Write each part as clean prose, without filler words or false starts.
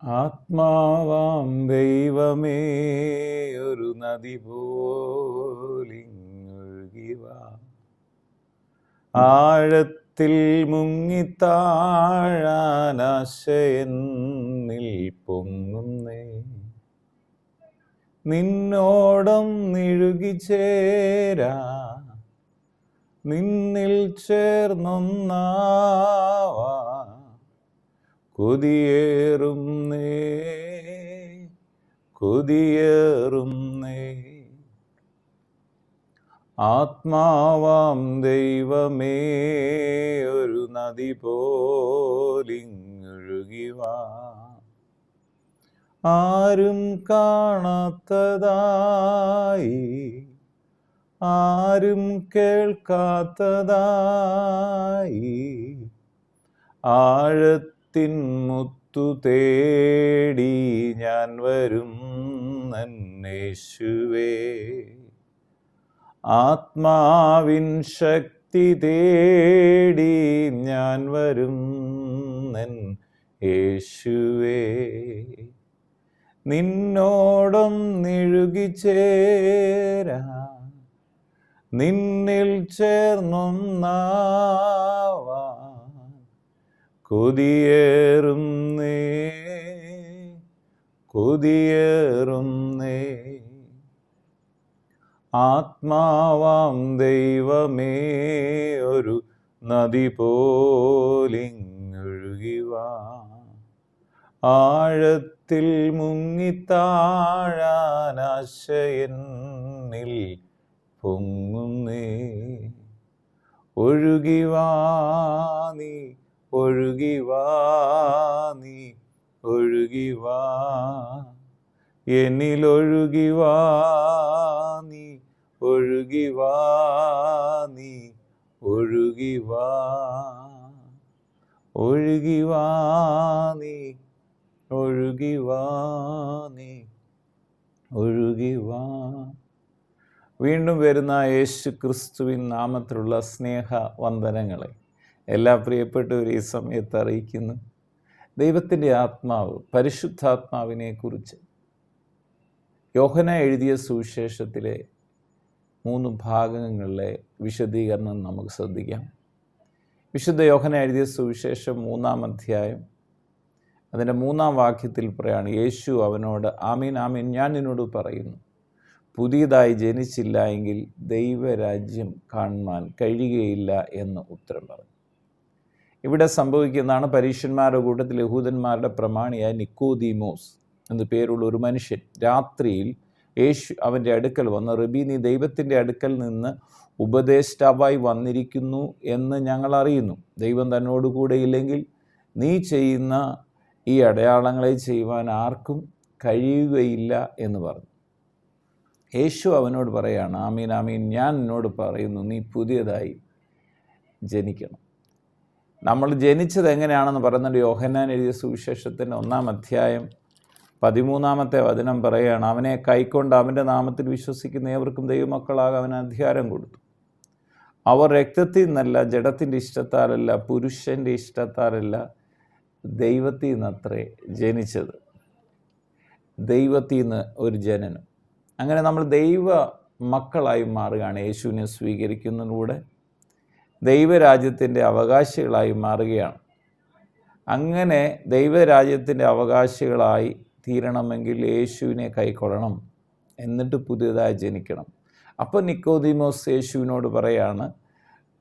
ആത്മാവാം ദൈവമേ ഒരു നദി പോലിങ്ങൊഴുകിവാ, ആഴത്തിൽ മുങ്ങിത്താഴാനാശയെന്നിൽ പൊങ്ങുന്നേ, നിന്നോടം നിഴുകിച്ചേരാ, നിന്നിൽ ചേർന്നൊന്നാവാ, കൊതിയേറുന്നേ കൊതിയേറുന്നേ. ആത്മാവാം ദൈവമേ ഒരു നദി പോലിങ്ങൊഴുകിവാ, ആരും കാണാത്തതായി, ആരും കേൾക്കാത്തതായി, ആഴത്തിൻ മുത്തു തേടി ഞാൻ വരും യേശുവേ, ആത്മാവിൻ ശക്തി തേടി ഞാൻ വരും യേശുവേ, നിന്നോടം നിഴുകിച്ചേരാ, നിന്നിൽ ചേർന്നൊന്നാവാ, കൊതിയേറുന്നേ കൊതിയേറുന്നേ. ആത്മാവാം ദൈവമേ ഒരു നദി പോലിങ്ങൊഴുകിവാ, ആഴത്തിൽ മുങ്ങിത്താഴാനാശയെന്നിൽ പൊങ്ങുന്നേ, ഒഴുകിവാ നീ ഒഴുകിവാ നീ ഒഴുകിവാ, എന്നിലൊഴുകിവാ നീ ഒഴുകിവാ നീ ഒഴുകിവാ, ഒഴുകിവാ നീ ഒഴുകിവാ നീ ഒഴുകിവാ. വീണ്ടും വരുന്ന യേശു ക്രിസ്തുവിൻ നാമത്തിലുള്ള സ്നേഹ വന്ദനങ്ങളെ എല്ലാ പ്രിയപ്പെട്ടവരും ഈ സമയത്ത് അറിയിക്കുന്നു. ദൈവത്തിൻ്റെ ആത്മാവ്, പരിശുദ്ധാത്മാവിനെ കുറിച്ച് യോഹന്നാൻ എഴുതിയ സുവിശേഷത്തിലെ 3 ഭാഗങ്ങളിലെ വിശദീകരണം നമുക്ക് ശ്രദ്ധിക്കാം. വിശുദ്ധ യോഹന്നാൻ എഴുതിയ സുവിശേഷം 3-ാം അധ്യായം അതിൻ്റെ 3-ാം വാക്യത്തിൽ പറയാണ്, യേശു അവനോട്, ആമീൻ ആമീൻ ഞാൻ നിന്നോട് പറയുന്നു, പുതിയതായി ജനിച്ചില്ല എങ്കിൽ ദൈവരാജ്യം കാണുവാൻ കഴിയുകയില്ല എന്ന് ഉത്തരം പറഞ്ഞു. ഇവിടെ സംഭവിക്കുന്നതാണ്, പരീശന്മാരുടെ കൂട്ടത്തിൽ യഹൂദന്മാരുടെ പ്രമാണിയായ നിക്കോദീമോസ് എന്ന് പേരുള്ള ഒരു മനുഷ്യൻ രാത്രിയിൽ യേശു അവൻ്റെ അടുക്കൽ വന്ന്, റബീ, നീ ദൈവത്തിൻ്റെ അടുക്കൽ നിന്ന് ഉപദേഷ്ടാവായി വന്നിരിക്കുന്നു എന്ന് ഞങ്ങൾ അറിയുന്നു. ദൈവം തന്നോട് കൂടെ ഇല്ലെങ്കിൽ നീ ചെയ്യുന്ന ഈ അടയാളങ്ങളെ ചെയ്യുവാൻ ആർക്കും കഴിയുകയില്ല എന്ന് പറഞ്ഞു. യേശു അവനോട് പറയാണ്, ആമീൻ ആമീൻ ഞാൻ നിന്നോട് പറയുന്നു, നീ പുതിയതായി ജനിക്കണം. നമ്മൾ ജനിച്ചത് എങ്ങനെയാണെന്ന് പറയുന്നുണ്ട്. യോഹന്നാൻ എഴുതിയ സുവിശേഷത്തിൻ്റെ 1-ാം അധ്യായം 13-ാമത്തെ വചനം പറയുകയാണ്, അവനെ കൈക്കൊണ്ട് അവൻ്റെ നാമത്തിൽ വിശ്വസിക്കുന്ന ഏവർക്കും ദൈവമക്കളാകാൻ അവന് അധികാരം കൊടുത്തു. അവർ രക്തത്തിൽ നിന്നല്ല, ജഡത്തിൻ്റെ ഇഷ്ടത്താലല്ല, പുരുഷൻ്റെ ഇഷ്ടത്താലല്ല, ദൈവത്തിൽ നിന്നത്രേ ജനിച്ചത്. ദൈവത്തിൽ നിന്ന് ഒരു ജനനം. അങ്ങനെ നമ്മൾ ദൈവ മക്കളായി മാറുകയാണ്. യേശുവിനെ സ്വീകരിക്കുന്നതിലൂടെ ദൈവരാജ്യത്തിൻ്റെ അവകാശികളായി മാറുകയാണ്. അങ്ങനെ ദൈവരാജ്യത്തിൻ്റെ അവകാശികളായി തീരണമെങ്കിൽ യേശുവിനെ കൈക്കൊള്ളണം, എന്നിട്ട് പുതിയതായി ജനിക്കണം. അപ്പോൾ നിക്കോദീമോസ് യേശുവിനോട് പറയാണ്,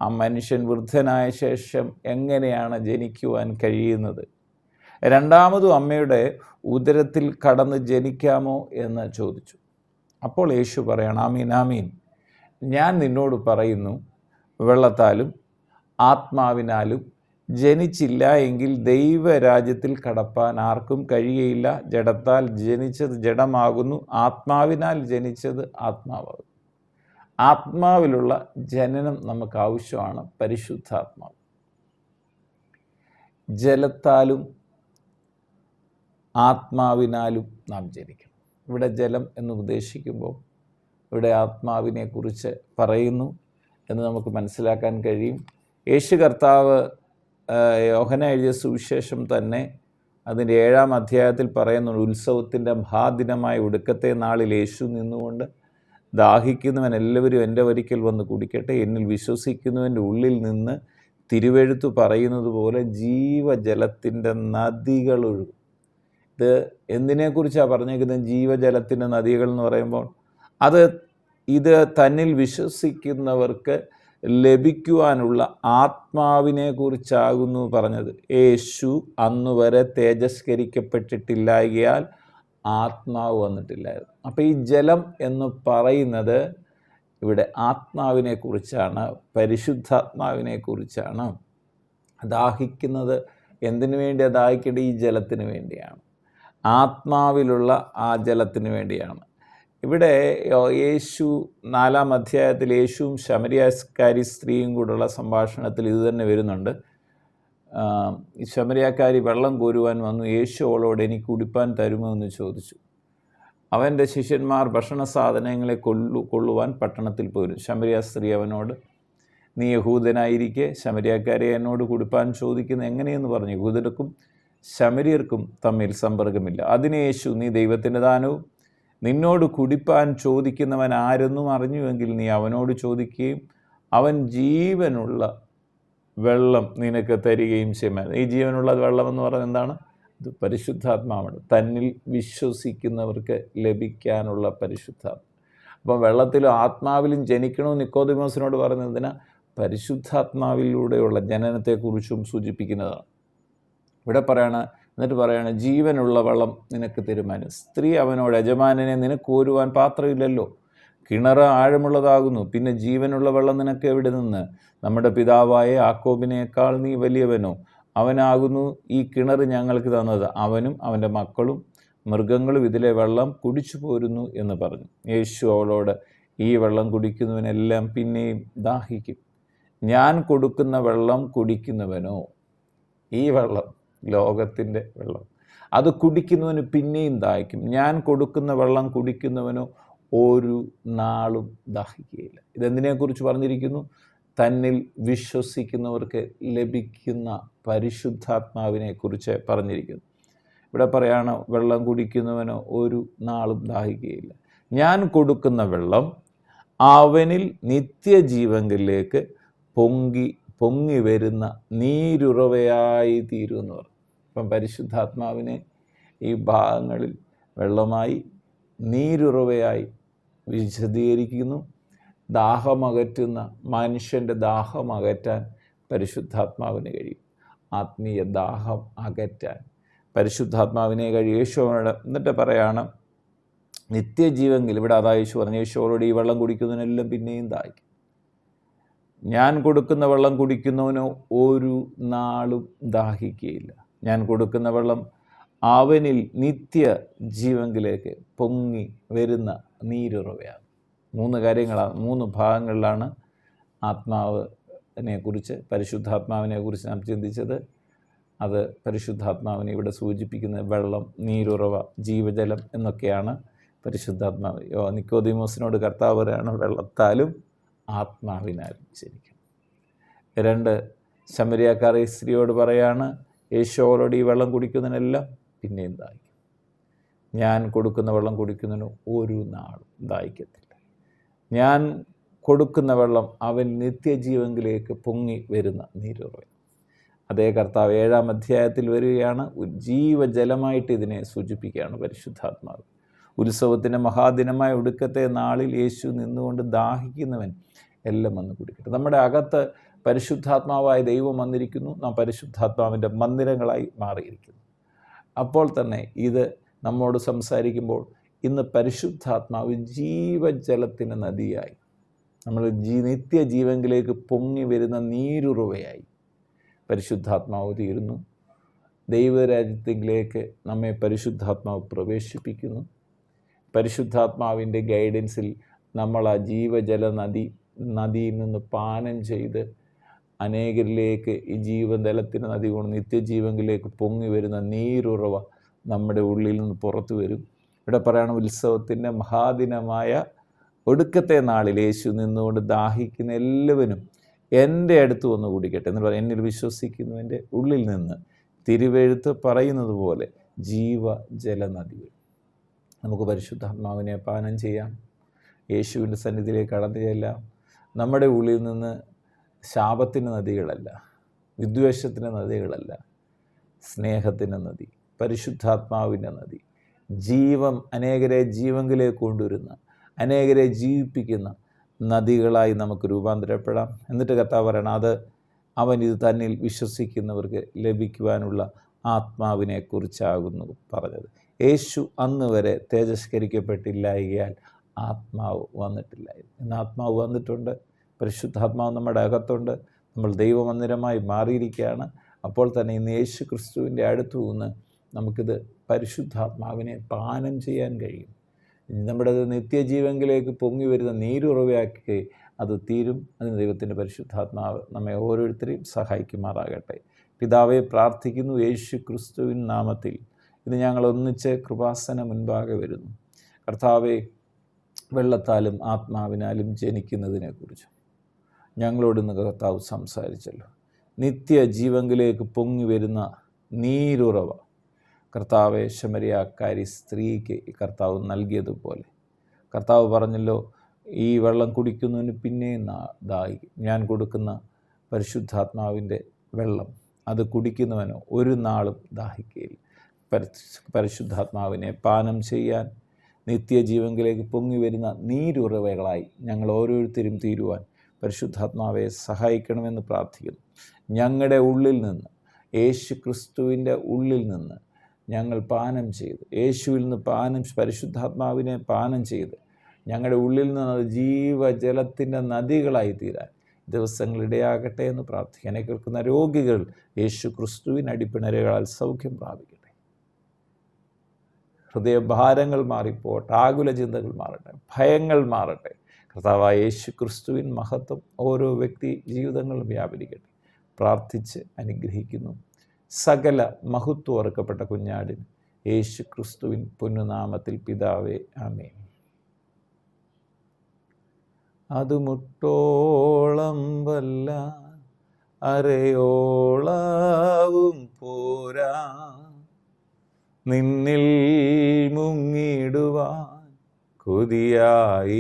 ആ മനുഷ്യൻ വൃദ്ധനായ ശേഷം എങ്ങനെയാണ് ജനിക്കുവാൻ കഴിയുന്നത്? രണ്ടാമതും അമ്മയുടെ ഉദരത്തിൽ കടന്ന് ജനിക്കാമോ എന്ന് ചോദിച്ചു. അപ്പോൾ യേശു പറയണം, ആമീൻ ആമീൻ ഞാൻ നിന്നോട് പറയുന്നു, വെള്ളത്താലും ആത്മാവിനാലും ജനിച്ചില്ല എങ്കിൽ ദൈവരാജ്യത്തിൽ കടപ്പാൻ ആർക്കും കഴിയുകയില്ല. ജഡത്താൽ ജനിച്ചത് ജഡമാകുന്നു, ആത്മാവിനാൽ ജനിച്ചത് ആത്മാവാകുന്നു. ആത്മാവിലുള്ള ജനനം നമുക്ക് ആവശ്യമാണ്, പരിശുദ്ധാത്മാവ്. ജലത്താലും ആത്മാവിനാലും നാം ജനിക്കണം. ഇവിടെ ജലം എന്ന് ഉദ്ദേശിക്കുമ്പോൾ ഇവിടെ ആത്മാവിനെ കുറിച്ച് പറയുന്നു എന്ന് നമുക്ക് മനസ്സിലാക്കാൻ കഴിയും. യേശു കർത്താവ് യോഹന്നാൻ എഴുതിയ സുവിശേഷം തന്നെ അതിൻ്റെ 7-ാം അധ്യായത്തിൽ പറയുന്നു, ഉത്സവത്തിൻ്റെ മഹാദിനമായ ഒടുക്കത്തെ നാളിൽ യേശു നിന്നുകൊണ്ട് ദാഹിക്കുന്നവൻ എല്ലാവരും എൻ്റെ വരിക്കൽ വന്ന് കുടിക്കട്ടെ, എന്നിൽ വിശ്വസിക്കുന്നവൻ്റെ ഉള്ളിൽ നിന്ന് തിരുവെഴുത്ത് പറയുന്നത് പോലെ ജീവജലത്തിൻ്റെ നദികൾ ഒഴുകും. ഇത് എന്തിനെക്കുറിച്ചാണ് പറഞ്ഞേക്കുന്നത്? ജീവജലത്തിൻ്റെ നദികൾ എന്ന് പറയുമ്പോൾ ഇത് തന്നിൽ വിശ്വസിക്കുന്നവർക്ക് ലഭിക്കുവാനുള്ള ആത്മാവിനെ കുറിച്ചാകുന്നു പറഞ്ഞത്. യേശു അന്നുവരെ തേജസ്കരിക്കപ്പെട്ടിട്ടില്ലായകയാൽ ആത്മാവ് വന്നിട്ടില്ലായിരുന്നു. അപ്പോൾ ഈ ജലം എന്ന് പറയുന്നത് ഇവിടെ ആത്മാവിനെ കുറിച്ചാണ്, പരിശുദ്ധാത്മാവിനെ കുറിച്ചാണ്. ദാഹിക്കുന്നത് എന്തിനു വേണ്ടിയാണ് ദാഹിക്കേണ്ടത്? ഈ ജലത്തിന് വേണ്ടിയാണ്, ആത്മാവിലുള്ള ആ ജലത്തിന് വേണ്ടിയാണ്. ഇവിടെ യേശു 4-ാം അധ്യായത്തിൽ യേശുവും ശമരിയാക്കാരി സ്ത്രീയും കൂടെയുള്ള സംഭാഷണത്തിൽ ഇത് തന്നെ വരുന്നുണ്ട്. ശമരിയാക്കാരി വെള്ളം കോരുവാൻ വന്നു. യേശു അവളോട്, എനിക്ക് കുടിപ്പാൻ തരുമോ എന്ന് ചോദിച്ചു. അവൻ്റെ ശിഷ്യന്മാർ ഭക്ഷണ സാധനങ്ങളെ കൊള്ളുവാൻ പട്ടണത്തിൽ പോരും. ശമരിയ സ്ത്രീ അവനോട്, നീ യഹൂദനായിരിക്കെ ശമരിയാക്കാരെ എന്നോട് കുടിപ്പാൻ ചോദിക്കുന്നത് എങ്ങനെയെന്ന് പറഞ്ഞു. യഹൂദർക്കും ശമരിയർക്കും തമ്മിൽ സമ്പർക്കമില്ല. അതിന് യേശു, നീ ദൈവത്തിൻ്റെ ദാനവും നിന്നോട് കുടിപ്പാൻ ചോദിക്കുന്നവൻ ആരെന്നും അറിഞ്ഞുവെങ്കിൽ നീ അവനോട് ചോദിക്കുകയും അവൻ ജീവനുള്ള വെള്ളം നിനക്ക് തരികയും ചെയ്യുമായിരുന്നു. ഈ ജീവനുള്ള വെള്ളം എന്ന് പറയുന്നത് എന്താണ്? ഇത് പരിശുദ്ധാത്മാവാണ്, തന്നിൽ വിശ്വസിക്കുന്നവർക്ക് ലഭിക്കാനുള്ള പരിശുദ്ധാത്മ. അപ്പം വെള്ളത്തിലും ആത്മാവിലും ജനിക്കണമെന്ന് നിക്കോദിമോസിനോട് പറയുന്നതിന് പരിശുദ്ധാത്മാവിലൂടെയുള്ള ജനനത്തെക്കുറിച്ചും സൂചിപ്പിക്കുന്നതാണ്. ഇവിടെ എന്നിട്ട് പറയാണ്, ജീവനുള്ള വെള്ളം നിനക്ക് തരുമാനം. സ്ത്രീ അവനോട്, യജമാനനെ നിനക്ക് കോരുവാൻ പാത്രമില്ലല്ലോ, കിണർ ആഴമുള്ളതാകുന്നു, പിന്നെ ജീവനുള്ള വെള്ളം നിനക്ക് എവിടെ നിന്ന്? നമ്മുടെ പിതാവായ യാക്കോബിനേക്കാൾ നീ വലിയവനോ? അവനാകുന്നു ഈ കിണർ ഞങ്ങൾക്ക് തന്നത്, അവനും അവൻ്റെ മക്കളും മൃഗങ്ങളും ഇതിലെ വെള്ളം കുടിച്ചു പോരുന്നു എന്ന് പറഞ്ഞു. യേശു അവളോട്, ഈ വെള്ളം കുടിക്കുന്നവനെല്ലാം പിന്നെയും ദാഹിക്കും. ഞാൻ കൊടുക്കുന്ന വെള്ളം കുടിക്കുന്നവനോ, ഈ വെള്ളം ലോകത്തിൻ്റെ വെള്ളം, അത് കുടിക്കുന്നവന് പിന്നെയും ദാഹിക്കും. ഞാൻ കൊടുക്കുന്ന വെള്ളം കുടിക്കുന്നവനോ ഒരു നാളും ദാഹിക്കുകയില്ല. ഇതെന്തിനെക്കുറിച്ച് പറഞ്ഞിരിക്കുന്നു? തന്നിൽ വിശ്വസിക്കുന്നവർക്ക് ലഭിക്കുന്ന പരിശുദ്ധാത്മാവിനെ കുറിച്ച് പറഞ്ഞിരിക്കുന്നു. ഇവിടെ പറയാണ്, വെള്ളം കുടിക്കുന്നവനോ ഒരു നാളും ദാഹിക്കുകയില്ല. ഞാൻ കൊടുക്കുന്ന വെള്ളം അവനിൽ നിത്യജീവനിലേക്ക് പൊങ്ങി വരുന്ന നീരുറവയായി തീരുമെന്ന് പറഞ്ഞു. ഇപ്പം പരിശുദ്ധാത്മാവിനെ ഈ ഭാഗങ്ങളിൽ വെള്ളമായി, നീരുറവയായി വിശദീകരിക്കുന്നു. ദാഹമകറ്റുന്ന, മനുഷ്യൻ്റെ ദാഹം അകറ്റാൻ പരിശുദ്ധാത്മാവിന് കഴിയും. ആത്മീയ ദാഹം അകറ്റാൻ പരിശുദ്ധാത്മാവിനെ കഴിയും. യേശുവോട് എന്നിട്ട് പറയാണ്, നിത്യജീവനിൽ, ഇവിടെ അതാ യേശു പറഞ്ഞു, യേശുവോട് ഈ വെള്ളം കുടിക്കുന്നതിനെല്ലാം പിന്നെയും ദാഹിക്കും. ഞാൻ കൊടുക്കുന്ന വെള്ളം കുടിക്കുന്നവനോ ഒരു നാളും ദാഹിക്കുകയില്ല. ഞാൻ കൊടുക്കുന്ന വെള്ളം അവനിൽ നിത്യ ജീവനിലേക്ക് പൊങ്ങി വരുന്ന നീരുറവയാണ്. 3 കാര്യങ്ങളാണ്, 3 ഭാഗങ്ങളിലാണ് ആത്മാവിനെ കുറിച്ച്, പരിശുദ്ധാത്മാവിനെ കുറിച്ച് നാം ചിന്തിച്ചത്. അത് പരിശുദ്ധാത്മാവിനെ ഇവിടെ സൂചിപ്പിക്കുന്ന വെള്ളം, നീരുറവ, ജീവജലം എന്നൊക്കെയാണ് പരിശുദ്ധാത്മാവ്. നിക്കോദീമോസിനോട് കർത്താവ് പറയാണ്, വെള്ളത്താലും ആത്മാവിനാലും ജനിക്കും. 2, ശമരിയാക്കാരി സ്ത്രീയോട് പറയാണ്, യേശുവോട് ഈ വെള്ളം കുടിക്കുന്നതിനെല്ലാം പിന്നെയും ദാഹിക്കും. ഞാൻ കൊടുക്കുന്ന വെള്ളം കുടിക്കുന്നതിന് ഒരു നാളും ദാഹിക്കത്തില്ല. ഞാൻ കൊടുക്കുന്ന വെള്ളം അവൻ നിത്യജീവനിലേക്ക് പൊങ്ങി വരുന്ന നീരുറവ. അതേ കർത്താവ് 7-ാം അധ്യായത്തിൽ വരികയാണ്. ജീവജലമായിട്ട് ഇതിനെ സൂചിപ്പിക്കുകയാണ് പരിശുദ്ധാത്മാവ്. ഉത്സവത്തിൻ്റെ മഹാദിനമായ ഒടുക്കത്തെ നാളിൽ യേശു നിന്നുകൊണ്ട് ദാഹിക്കുന്നവൻ എല്ലാം വന്ന് കുടിക്കട്ടെ. നമ്മുടെ അകത്ത് പരിശുദ്ധാത്മാവായ ദൈവം വന്നിരിക്കുന്നു. നാം പരിശുദ്ധാത്മാവിൻ്റെ മന്ദിരങ്ങളായി മാറിയിരിക്കുന്നു. അപ്പോൾ തന്നെ ഇത് നമ്മോട് സംസാരിക്കുമ്പോൾ ഇന്ന് പരിശുദ്ധാത്മാവ് ജീവജലത്തിന് നദിയായി, നമ്മൾ നിത്യജീവനിലേക്ക് പൊങ്ങി വരുന്ന നീരുറവയായി പരിശുദ്ധാത്മാവ് തീരുന്നു. ദൈവരാജ്യത്തിലേക്ക് നമ്മെ പരിശുദ്ധാത്മാവ് പ്രവേശിപ്പിക്കുന്നു. പരിശുദ്ധാത്മാവിൻ്റെ ഗൈഡൻസിൽ നമ്മൾ ആ ജീവജല നദിയിൽ നിന്ന് പാനം ചെയ്ത് അനേകരിലേക്ക് ഈ ജീവജലത്തിൻ്റെ നദി കൊണ്ട് നിത്യജീവനിലേക്ക് പൊങ്ങി വരുന്ന നീരുറവ നമ്മുടെ ഉള്ളിൽ നിന്ന് പുറത്തു വരും. ഇവിടെ പറയണം, ഉത്സവത്തിൻ്റെ മഹാദിനമായ ഒടുക്കത്തെ നാളിൽ യേശു നിന്നുകൊണ്ട് ദാഹിക്കുന്ന എല്ലാവരും എൻ്റെ അടുത്ത് വന്ന് കുടിക്കട്ടെ എന്ന് പറയാം. എന്നിൽ വിശ്വസിക്കുന്നവൻ്റെ ഉള്ളിൽ നിന്ന് തിരുവെഴുത്ത് പറയുന്നത് പോലെ ജീവജലനദികൾ. നമുക്ക് പരിശുദ്ധാത്മാവിനെ പാനം ചെയ്യാം. യേശുവിൻ്റെ സന്നിധിയിലേക്ക് കടന്നു ചെല്ലാം. നമ്മുടെ ഉള്ളിൽ നിന്ന് ശാപത്തിൻ്റെ നദികളല്ല, വിദ്വേഷത്തിൻ്റെ നദികളല്ല, സ്നേഹത്തിൻ്റെ നദി, പരിശുദ്ധാത്മാവിൻ്റെ നദി, അനേകരെ ജീവങ്കിലേക്ക് കൊണ്ടുവരുന്ന, അനേകരെ ജീവിപ്പിക്കുന്ന നദികളായി നമുക്ക് രൂപാന്തരപ്പെടാം. എന്നിട്ട് കർത്താവ് പറയണം, അത് അവൻ ഇത് തന്നിൽ വിശ്വസിക്കുന്നവർക്ക് ലഭിക്കുവാനുള്ള ആത്മാവിനെക്കുറിച്ചാകുന്നു പറഞ്ഞത്. യേശു അന്ന് വരെ തേജസ്കരിക്കപ്പെട്ടില്ലായകയാൽ ആത്മാവ് വന്നിട്ടില്ലായിരുന്നു. ഇന്ന് ആത്മാവ് വന്നിട്ടുണ്ട്. പരിശുദ്ധാത്മാവ് നമ്മുടെ അകത്തുണ്ട്. നമ്മൾ ദൈവമന്ദിരമായി മാറിയിരിക്കുകയാണ്. അപ്പോൾ തന്നെ ഇന്ന് യേശു ക്രിസ്തുവിൻ്റെ അടുത്തു നിന്ന് നമുക്കിത് പരിശുദ്ധാത്മാവിനെ പാനം ചെയ്യാൻ കഴിയും. നമ്മുടെ നിത്യജീവങ്കിലേക്ക് പൊങ്ങി വരുന്ന നീരുറവയാക്കി അത് തീരും. അതിന് ദൈവത്തിൻ്റെ പരിശുദ്ധാത്മാവ് നമ്മെ ഓരോരുത്തരെയും സഹായിക്കുമാറാകട്ടെ. പിതാവെ, പ്രാർത്ഥിക്കുന്നു യേശു ക്രിസ്തുവിൻ നാമത്തിൽ. ഇന്ന് ഞങ്ങൾ ഒന്നിച്ച് കൃപാസന മുൻപാകെ വരുന്നു. കർത്താവെ, വെള്ളത്താലും ആത്മാവിനാലും ജനിക്കുന്നതിനെക്കുറിച്ച് ഞങ്ങളോട് ഇന്ന് കർത്താവ് സംസാരിച്ചല്ലോ. നിത്യജീവങ്കിലേക്ക് പൊങ്ങി വരുന്ന നീരുറവ കർത്താവെ, ശമരിയാക്കാരി സ്ത്രീക്ക് കർത്താവ് നൽകിയതുപോലെ കർത്താവ് പറഞ്ഞല്ലോ, ഈ വെള്ളം കുടിക്കുന്നതിന് പിന്നെയും ദാഹിക്കും. ഞാൻ കൊടുക്കുന്ന പരിശുദ്ധാത്മാവിൻ്റെ വെള്ളം അത് കുടിക്കുന്നവനോ ഒരു നാളും ദാഹിക്കുകയില്ല. പരിശുദ്ധാത്മാവിനെ പാനം ചെയ്യാൻ നിത്യജീവങ്കിലേക്ക് പൊങ്ങി വരുന്ന നീരുറവകളായി ഞങ്ങൾ ഓരോരുത്തരും തീരുവാൻ പരിശുദ്ധാത്മാവെ സഹായിക്കണമെന്ന് പ്രാർത്ഥിക്കുന്നു. ഞങ്ങളുടെ ഉള്ളിൽ നിന്ന്, യേശു ക്രിസ്തുവിൻ്റെ ഉള്ളിൽ നിന്ന് ഞങ്ങൾ പാനം ചെയ്ത്, യേശുവിൽ നിന്ന് പരിശുദ്ധാത്മാവിനെ പാനം ചെയ്ത് ഞങ്ങളുടെ ഉള്ളിൽ നിന്ന് ജീവജലത്തിൻ്റെ നദികളായി തീരാൻ ദിവസങ്ങളിടയാകട്ടെ എന്ന് പ്രാർത്ഥിക്കാൻ. എന്നെ കേൾക്കുന്ന രോഗികൾ യേശു ക്രിസ്തുവിൻ അടിപ്പിണരുകളാൽ സൗഖ്യം പ്രാപിക്കട്ടെ. ഹൃദയഭാരങ്ങൾ മാറിപ്പോട്ടെ, ആകുല ചിന്തകൾ മാറട്ടെ, ഭയങ്ങൾ മാറട്ടെ. കർത്താവായ യേശു ക്രിസ്തുവിൻ മഹത്വം ഓരോ വ്യക്തി ജീവിതങ്ങളിലും വ്യാപരിക്കട്ടെ. പ്രാർത്ഥിച്ച് അനുഗ്രഹിക്കുന്നു. സകല മഹത്വം അർക്കപ്പെട്ട കുഞ്ഞാടിന് യേശു ക്രിസ്തുവിൻ പൊന്നുനാമത്തിൽ പിതാവേ, ആമേൻ. അത് മുട്ടോളം വല്ല അരയോളവും പോരാ, നിന്നിൽ മുങ്ങിടുവാൻ കൊതിയായിടുന്നേ.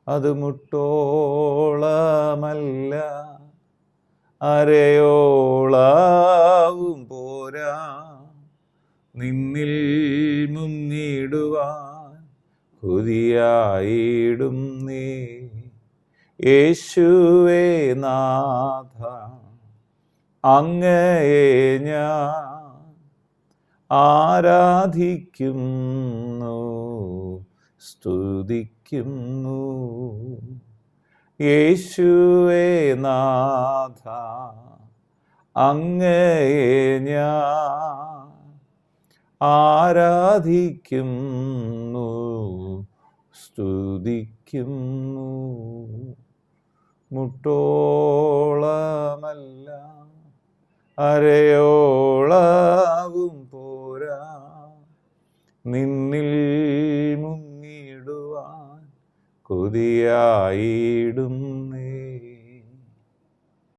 അത് മുട്ടോളമല്ല അരയോളവും പോരാ, നിന്നിൽ മുങ്ങിടുവാൻ കൊതിയായിടുന്നേ. യേശുവേ നാഥ, അങ്ങയെ ഞാൻ ആരാധിക്കുന്നു, സ്തുതിക്കുന്നു. യേശുവേ നാഥ, അങ്ങയെ ഞാൻ ആരാധിക്കുന്നു, സ്തുതിക്കുന്നു. മുട്ടോളമല്ല അരയോളവും പോരാ, നിന്നിൽ മുങ്ങിടുവാൻ കൊതിയായിടും